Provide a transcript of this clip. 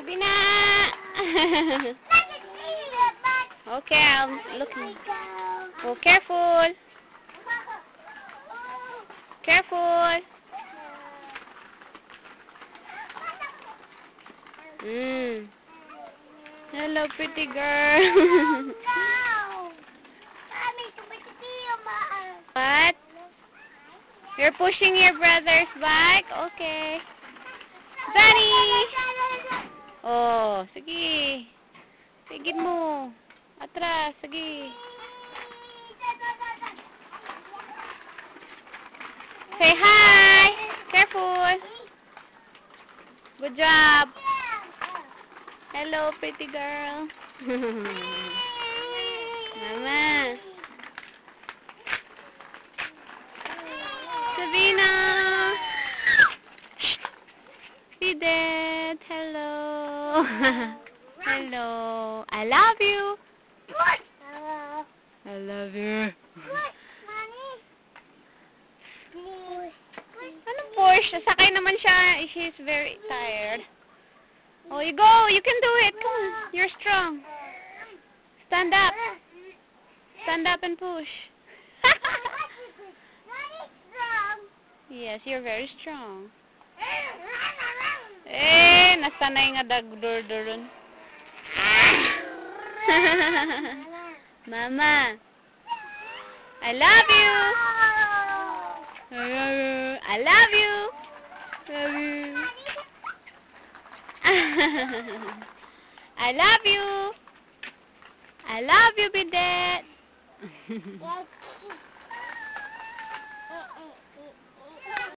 Sabi na. Okay, I'm looking. Oh, careful. Careful. Hello, pretty girl. What? You're pushing your brother's bike? Okay. Bunny! Oh, sige. Sige mo. Atras, sige. Say hi. Careful. Good job. Hello, pretty girl. Mama. Sabina. Pidet. Hello. Hello. I love you. I love you. Anong Porsche? Sakay naman siya. She's very tired. Oh, you go. You can do it. Come on. You're strong. Stand up. Stand up and push. Yes, you're very strong. Eh, nasanay nga dagdur-durun. Mama, I love you. I love you. Love you. I love you. I love you, Bidet.